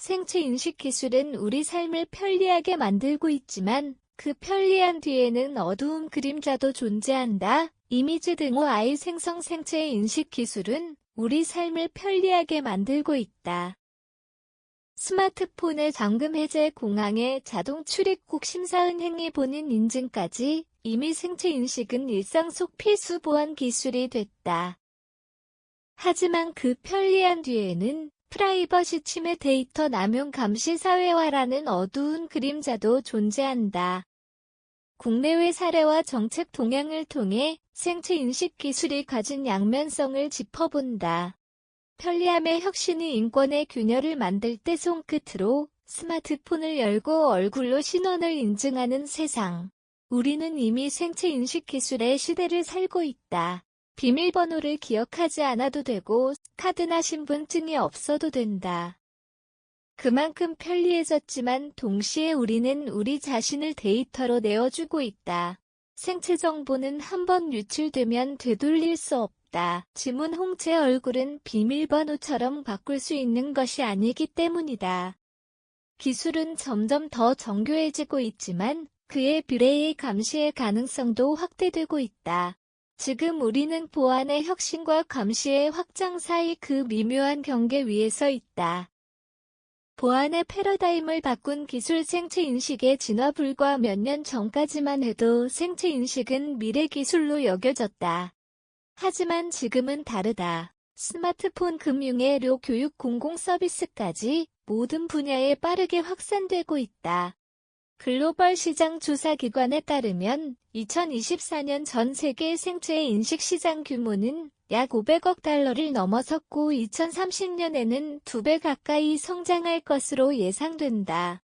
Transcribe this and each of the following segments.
생체 인식 기술은 우리 삶을 편리하게 만들고 있지만 그 편리한 뒤에는 어두운 그림자도 존재한다. 이미지 등호 생성 생체 인식 기술은 우리 삶을 편리하게 만들고 있다. 스마트폰의 잠금 해제, 공항의 자동 출입국 심사은행의 본인 인증까지 이미 생체 인식은 일상 속 필수 보안 기술이 됐다. 하지만 그 편리한 뒤에는 프라이버시 침해, 데이터 남용, 감시 사회화라는 어두운 그림자도 존재한다. 국내외 사례와 정책 동향을 통해 생체 인식 기술이 가진 양면성을 짚어본다. 편리함의 혁신이 인권의 균열을 만들 때 손끝으로 스마트폰을 열고 얼굴로 신원을 인증하는 세상. 우리는 이미 생체 인식 기술의 시대를 살고 있다. 비밀번호를 기억하지 않아도 되고 카드나 신분증이 없어도 된다. 그만큼 편리해졌지만 동시에 우리는 우리 자신을 데이터로 내어주고 있다. 생체 정보는 한번 유출되면 되돌릴 수 없다. 지문 홍채 얼굴은 비밀번호처럼 바꿀 수 있는 것이 아니기 때문이다. 기술은 점점 더 정교해지고 있지만 그의 비례의 감시의 가능성도 확대되고 있다. 지금 우리는 보안의 혁신과 감시의 확장 사이 그 미묘한 경계 위에 서 있다. 보안의 패러다임을 바꾼 기술 생체 인식의 진화. 불과 몇 년 전까지만 해도 생체 인식은 미래 기술로 여겨졌다. 하지만 지금은 다르다. 스마트폰, 금융외로, 교육, 공공 서비스까지 모든 분야에 빠르게 확산되고 있다. 글로벌 시장 조사기관에 따르면 2024년 전 세계 생체 인식 시장 규모는 약 500억 달러를 넘어섰고 2030년에는 2배 가까이 성장할 것으로 예상된다.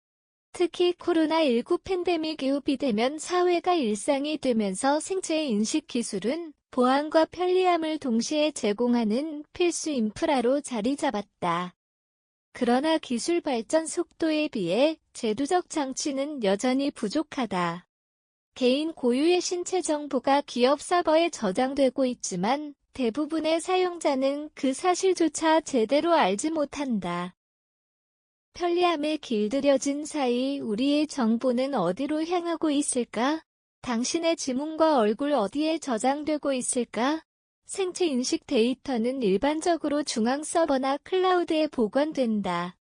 특히 코로나19 팬데믹 이후 비대면 사회가 일상이 되면서 생체 인식 기술은 보안과 편리함을 동시에 제공하는 필수 인프라로 자리 잡았다. 그러나 기술 발전 속도에 비해 제도적 장치는 여전히 부족하다. 개인 고유의 신체 정보가 기업 서버에 저장되고 있지만 대부분의 사용자는 그 사실조차 제대로 알지 못한다. 편리함에 길들여진 사이 우리의 정보는 어디로 향하고 있을까? 당신의 지문과 얼굴 어디에 저장되고 있을까? 생체 인식 데이터는 일반적으로 중앙 서버나 클라우드에 보관된다.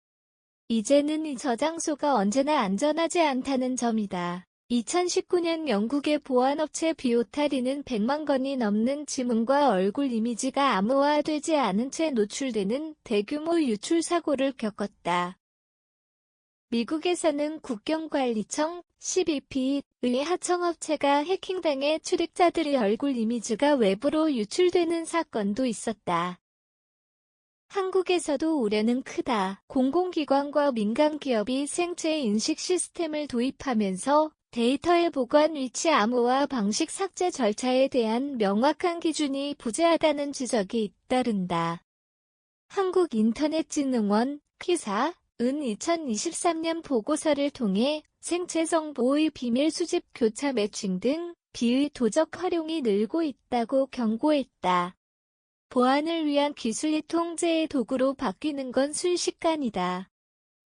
이제는 이 저장소가 언제나 안전하지 않다는 점이다. 2019년 영국의 보안업체 비오타리는 100만 건이 넘는 지문과 얼굴 이미지가 암호화되지 않은 채 노출되는 대규모 유출 사고를 겪었다. 미국에서는 국경관리청 (CBP의) 하청업체가 해킹당해 출입자들의 얼굴 이미지가 외부로 유출되는 사건도 있었다. 한국에서도 우려는 크다. 공공기관과 민간기업이 생체 인식 시스템을 도입하면서 데이터의 보관 위치, 암호화 방식, 삭제 절차에 대한 명확한 기준이 부재하다는 지적이 잇따른다. 한국인터넷진흥원 (키사) 은 2023년 보고서를 통해 생체 정보의 비밀 수집, 교차, 매칭 등 비의도적 활용이 늘고 있다고 경고했다. 보안을 위한 기술이 통제의 도구로 바뀌는 건 순식간이다.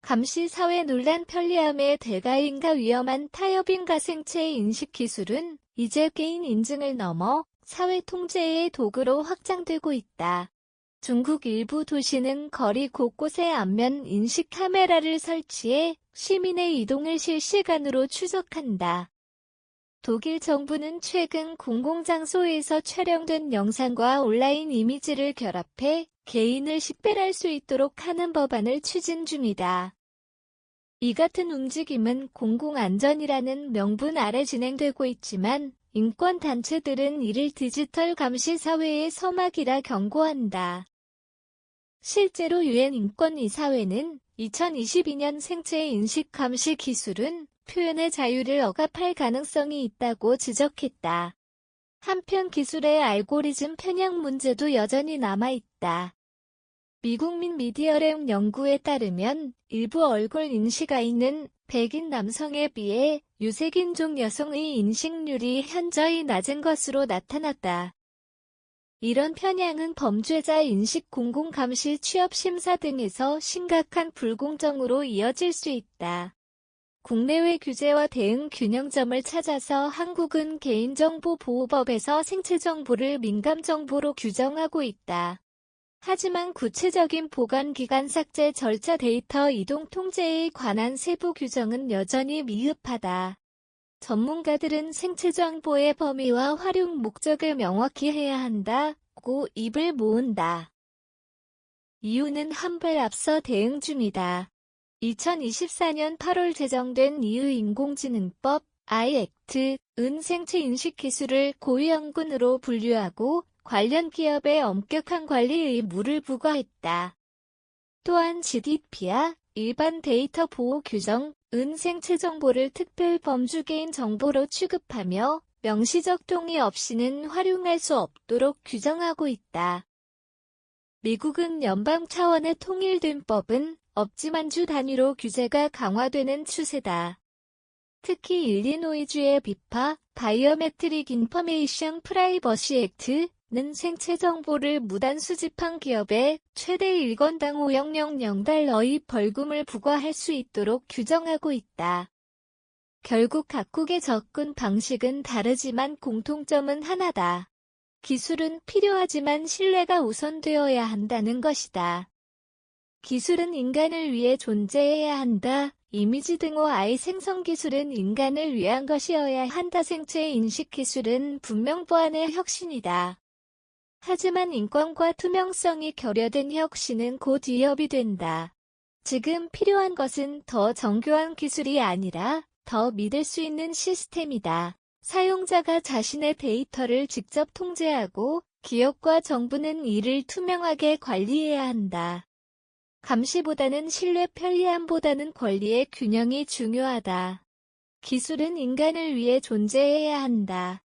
감시 사회 논란, 편리함의 대가인가 위험한 타협인가? 생체 인식 기술은 이제 개인 인증을 넘어 사회 통제의 도구로 확장되고 있다. 중국 일부 도시는 거리 곳곳에 안면 인식 카메라를 설치해 시민의 이동을 실시간으로 추적한다. 독일 정부는 최근 공공장소에서 촬영된 영상과 온라인 이미지를 결합해 개인을 식별할 수 있도록 하는 법안을 추진 중이다. 이 같은 움직임은 공공안전이라는 명분 아래 진행되고 있지만 인권단체들은 이를 디지털 감시 사회의 서막이라 경고한다. 실제로 유엔 인권이사회는 2022년 생체 인식 감시 기술은 표현의 자유를 억압할 가능성이 있다고 지적했다. 한편 기술의 알고리즘 편향 문제도 여전히 남아있다. 미국민 미디어랩 연구에 따르면 일부 얼굴 인식AI는 백인 남성에 비해 유색인종 여성의 인식률이 현저히 낮은 것으로 나타났다. 이런 편향은 범죄자 인식 공공감시 취업 심사 등에서 심각한 불공정으로 이어질 수 있다. 국내외 규제와 대응 균형점을 찾아서 한국은 개인정보보호법에서 생체정보를 민감정보로 규정하고 있다. 하지만 구체적인 보관기간 삭제 절차 데이터 이동 통제에 관한 세부 규정은 여전히 미흡하다. 전문가들은 생체정보의 범위와 활용 목적을 명확히 해야 한다고 입을 모은다. 이유는 한발 앞서 대응 중이다. 2024년 8월 제정된 EU 인공지능법 (AI)는 생체 인식 기술을 고위험군으로 분류하고 관련 기업에 엄격한 관리 의무를 부과했다. 또한 GDPR 일반 데이터 보호 규정은 생체 정보를 특별 범주 개인 정보로 취급하며 명시적 동의 없이는 활용할 수 없도록 규정하고 있다. 미국은 연방 차원의 통일된 법은 없지만 주 단위로 규제가 강화되는 추세다. 특히 일리노이주의 비파 바이오메트릭 인포메이션 프라이버시 액트는 생체 정보를 무단 수집한 기업에 최대 1건당 $500,000의 벌금을 부과할 수 있도록 규정하고 있다. 결국 각국의 접근 방식은 다르지만 공통점은 하나다. 기술은 필요하지만 신뢰가 우선되어야 한다는 것이다. 기술은 인간을 위해 존재해야 한다. 이미지 등호 AI 생성 기술은 인간을 위한 것이어야 한다. 생체 인식 기술은 분명 보안의 혁신이다. 하지만 인권과 투명성이 결여된 혁신은 곧 위협이 된다. 지금 필요한 것은 더 정교한 기술이 아니라 더 믿을 수 있는 시스템이다. 사용자가 자신의 데이터를 직접 통제하고 기업과 정부는 이를 투명하게 관리해야 한다. 감시보다는 신뢰, 편리함보다는 권리의 균형이 중요하다. 기술은 인간을 위해 존재해야 한다.